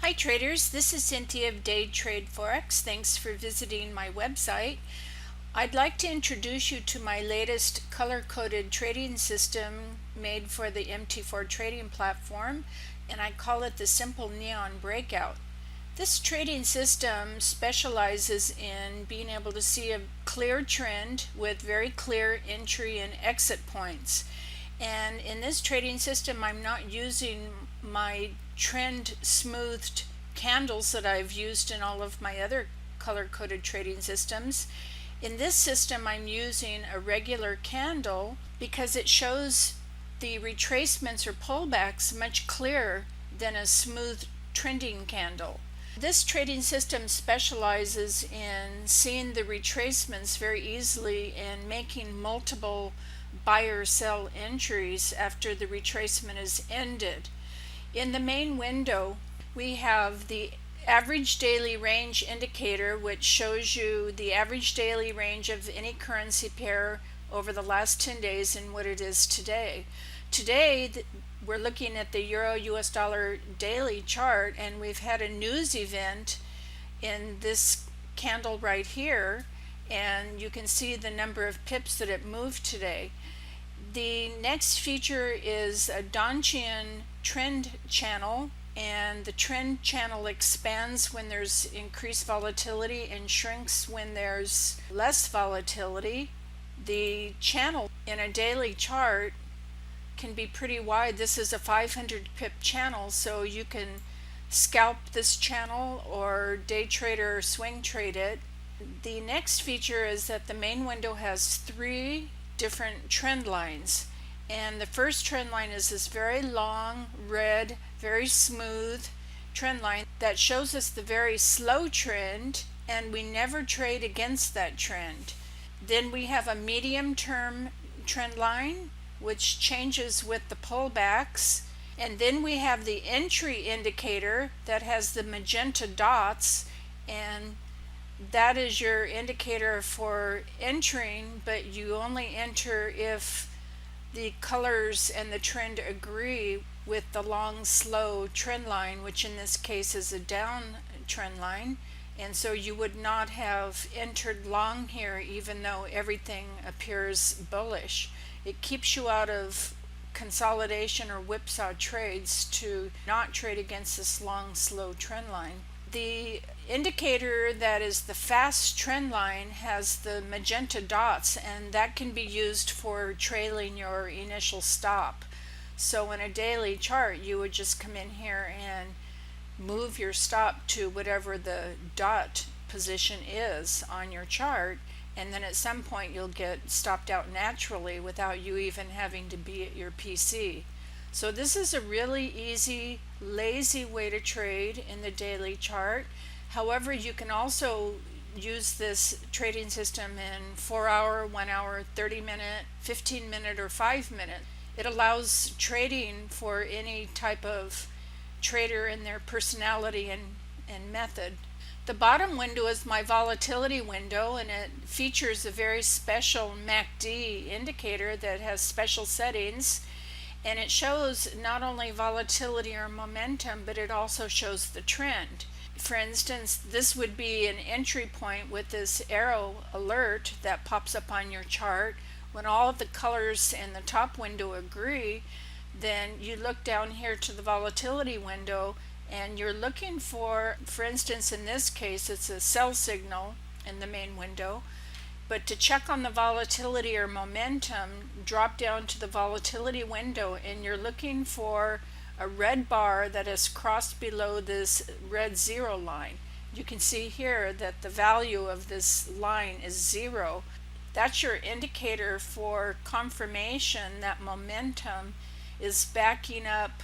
Hi traders, this is Cynthia of Day Trade Forex. Thanks for visiting my website. I'd like to introduce you to my latest color-coded trading system made for the MT4 trading platform, and I call it the Simple Neon Breakout. This trading system specializes in being able to see a clear trend with very clear entry and exit points. And in this trading system, I'm not using my trend smoothed candles that I've used in all of my other color-coded trading systems. In this system, I'm using a regular candle because it shows the retracements or pullbacks much clearer than a smooth trending candle. This trading system specializes in seeing the retracements very easily and making multiple buy or sell entries after the retracement is ended. In the main window, we have the average daily range indicator, which shows you the average daily range of any currency pair over the last 10 days and what it is today. Today, we're looking at the Euro US dollar daily chart, and we've had a news event in this candle right here, and you can see the number of pips that it moved today. The next feature is a Donchian trend channel, and the trend channel expands when there's increased volatility and shrinks when there's less volatility. The channel in a daily chart can be pretty wide. This is a 500 pip channel, so you can scalp this channel or day trade or swing trade it. The next feature is that the main window has three different trend lines, and the first trend line is this very long red, very smooth trend line that shows us the very slow trend, and we never trade against that trend. Then we have a medium term trend line which changes with the pullbacks, and then we have the entry indicator that has the magenta dots, and that is your indicator for entering, but you only enter if the colors and the trend agree with the long slow trend line, which in this case is a down trend line, and so you would not have entered long here even though everything appears bullish. It keeps you out of consolidation or whipsaw trades to not trade against this long slow trend line. The indicator that is the fast trend line has the magenta dots, and that can be used for trailing your initial stop. So in a daily chart, you would just come in here and move your stop to whatever the dot position is on your chart, and then at some point you'll get stopped out naturally without you even having to be at your PC. So this is a really easy, lazy way to trade in the daily chart. However, you can also use this trading system in 4 hour, 1 hour, 30 minute, 15 minute, or 5 minute. It allows trading for any type of trader and their personality and method. The bottom window is my volatility window, and it features a very special MACD indicator that has special settings, and it shows not only volatility or momentum, but it also shows the trend. For instance, this would be an entry point with this arrow alert that pops up on your chart. When all of the colors in the top window agree, then you look down here to the volatility window, and you're looking for instance, in this case, it's a sell signal in the main window. But to check on the volatility or momentum, drop down to the volatility window, and you're looking for a red bar that is crossed below this red zero line. You can see here that the value of this line is 0. That's your indicator for confirmation that momentum is backing up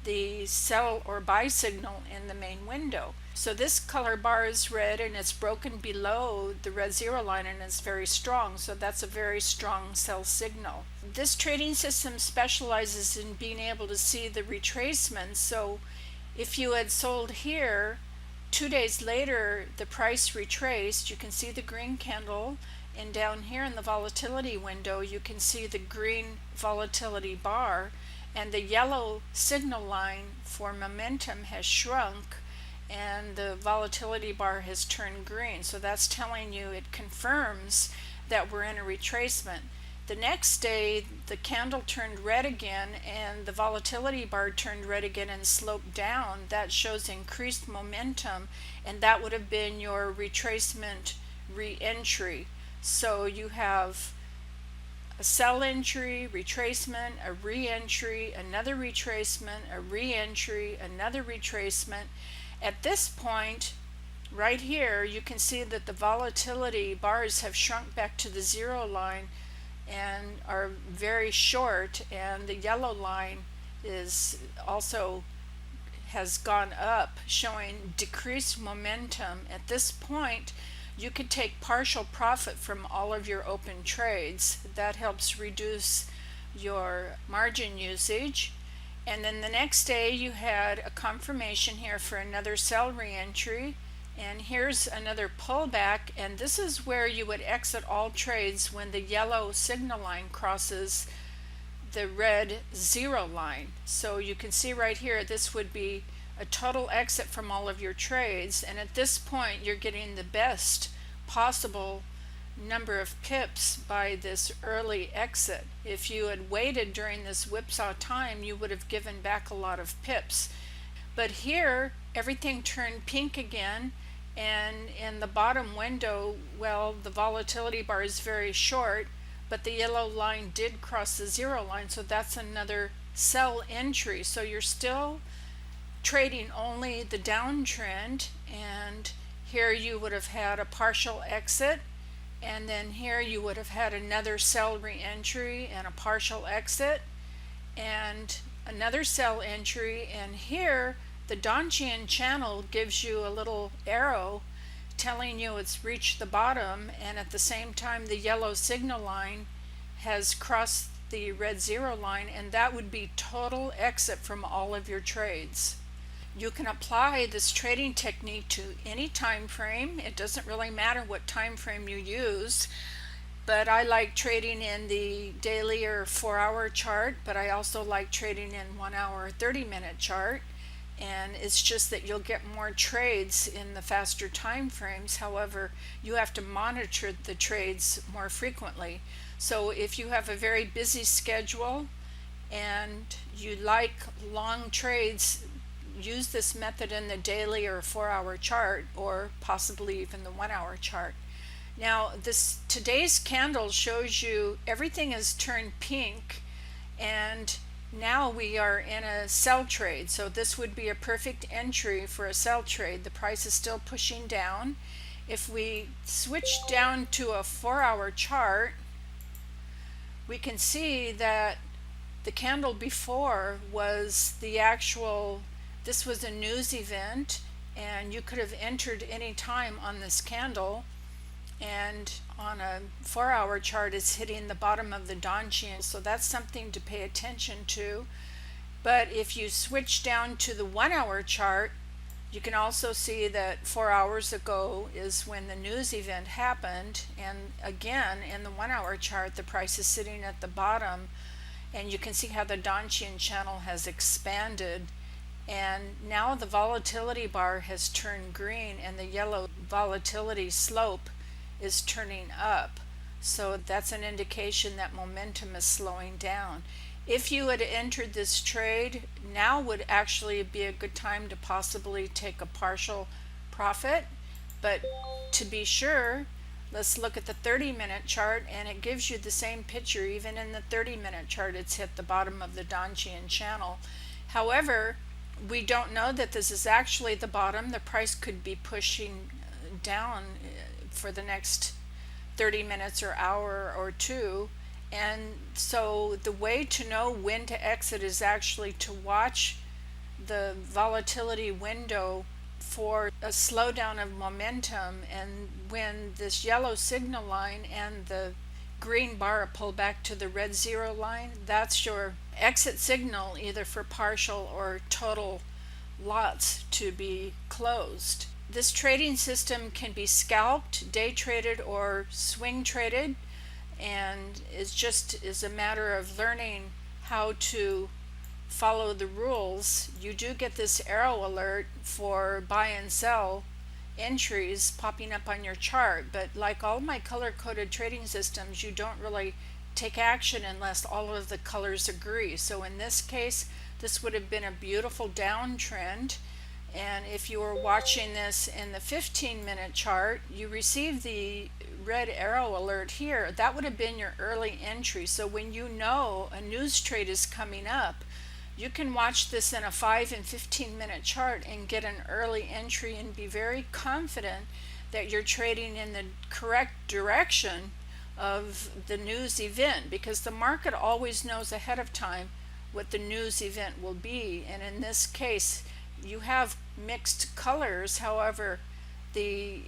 the sell or buy signal in the main window. So this color bar is red, and it's broken below the red zero line, and it's very strong, so that's a very strong sell signal. This trading system specializes in being able to see the retracements, so if you had sold here, 2 days later the price retraced, you can see the green candle, and down here in the volatility window you can see the green volatility bar, and the yellow signal line for momentum has shrunk, and the volatility bar has turned green. So that's telling you, it confirms that we're in a retracement. The next day, the candle turned red again and the volatility bar turned red again and sloped down. That shows increased momentum, and that would have been your retracement re-entry. So you have a sell entry, retracement, a re-entry, another retracement, a re-entry, another retracement. At this point, right here, you can see that the volatility bars have shrunk back to the zero line and are very short, and the yellow line is also has gone up, showing decreased momentum. At this point, you could take partial profit from all of your open trades. That helps reduce your margin usage. And then the next day you had a confirmation here for another sell re-entry, and here's another pullback, and this is where you would exit all trades when the yellow signal line crosses the red zero line. So you can see right here, this would be a total exit from all of your trades, and at this point you're getting the best possible number of pips by this early exit. If you had waited during this whipsaw time, you would have given back a lot of pips. But here everything turned pink again, and in the bottom window, well, the volatility bar is very short, but the yellow line did cross the zero line, so that's another sell entry. So you're still trading only the downtrend, and here you would have had a partial exit, and then here you would have had another sell re-entry and a partial exit and another sell entry, and here the Donchian channel gives you a little arrow telling you it's reached the bottom, and at the same time the yellow signal line has crossed the red zero line, and that would be total exit from all of your trades. You can apply this trading technique to any time frame. It doesn't really matter what time frame you use, but I like trading in the daily or 4-hour chart, but I also like trading in 1 hour 30-minute chart. And it's just that you'll get more trades in the faster time frames. However, you have to monitor the trades more frequently. So if you have a very busy schedule and you like long trades, use this method in the daily or 4-hour chart, or possibly even the 1 hour chart. Now today's candle shows you everything has turned pink, and now we are in a sell trade. So this would be a perfect entry for a sell trade. The price is still pushing down. If we switch down to a 4-hour chart, we can see that the candle before was the actual, this was a news event, and you could have entered any time on this candle, and on a 4-hour chart it's hitting the bottom of the Donchian, so that's something to pay attention to. But if you switch down to the 1 hour chart, you can also see that 4 hours ago is when the news event happened, and again in the 1 hour chart the price is sitting at the bottom, and you can see how the Donchian channel has expanded, and now the volatility bar has turned green and the yellow volatility slope is turning up. So that's an indication that momentum is slowing down. If you had entered this trade, now would actually be a good time to possibly take a partial profit. But to be sure, let's look at the 30-minute chart, and it gives you the same picture. Even in the 30-minute chart, it's hit the bottom of the Donchian channel. However, we don't know that this is actually the bottom. The price could be pushing down for the next 30 minutes or hour or two. And so the way to know when to exit is actually to watch the volatility window for a slowdown of momentum, and when this yellow signal line and the green bar pull back to the red zero line, that's your exit signal, either for partial or total lots to be closed. This trading system can be scalped, day traded, or swing traded, and it just is a matter of learning how to follow the rules, you do get this arrow alert for buy and sell entries popping up on your chart. But like all my color-coded trading systems, you don't really take action unless all of the colors agree. So in this case, this would have been a beautiful downtrend. And if you were watching this in the 15-minute chart, you received the red arrow alert here. That would have been your early entry. So when you know a news trade is coming up, you can watch this in a 5 and 15-minute chart and get an early entry and be very confident that you're trading in the correct direction of the news event, because the market always knows ahead of time what the news event will be. And in this case, you have mixed colors. However, the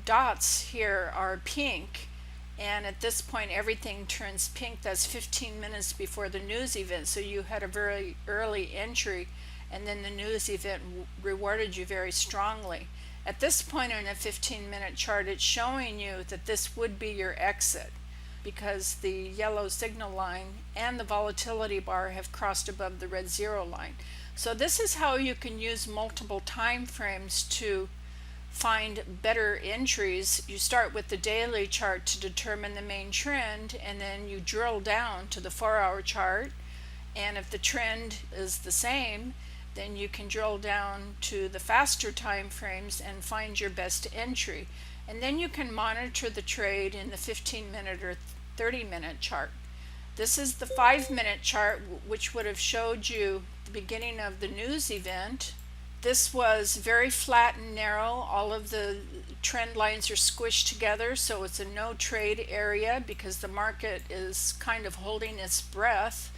dots here are pink, and at this point everything turns pink. That's 15 minutes before the news event. So you had a very early entry, and then the news event rewarded you very strongly. At this point in a 15-minute chart, it's showing you that this would be your exit, because the yellow signal line and the volatility bar have crossed above the red zero line. So this is how you can use multiple time frames to find better entries. You start with the daily chart to determine the main trend, and then you drill down to the 4-hour chart, and if the trend is the same, then you can drill down to the faster time frames and find your best entry. And then you can monitor the trade in the 15-minute or 30-minute chart. This is the 5-minute chart, which would have showed you the beginning of the news event. This was very flat and narrow. All of the trend lines are squished together, so it's a no trade area because the market is kind of holding its breath.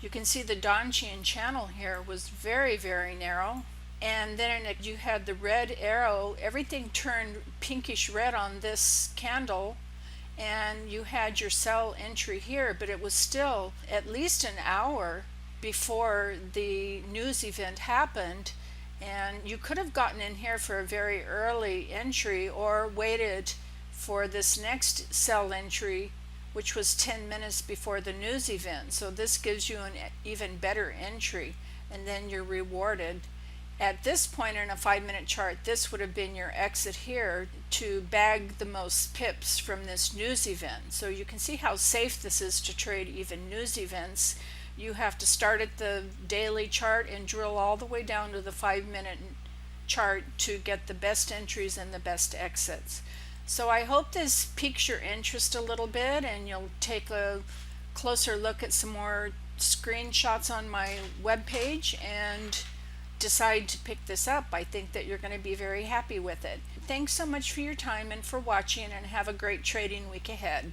You can see the Donchian channel here was very, very narrow. And then you had the red arrow. Everything turned pinkish red on this candle, and you had your sell entry here, but it was still at least an hour before the news event happened. And you could have gotten in here for a very early entry or waited for this next sell entry, which was 10 minutes before the news event. So this gives you an even better entry, and then you're rewarded. At this point in a 5-minute chart, this would have been your exit here to bag the most pips from this news event. So you can see how safe this is to trade even news events. You have to start at the daily chart and drill all the way down to the 5-minute chart to get the best entries and the best exits. So I hope this piques your interest a little bit, and you'll take a closer look at some more screenshots on my webpage and decide to pick this up. I think that you're going to be very happy with it. Thanks so much for your time and for watching, and have a great trading week ahead.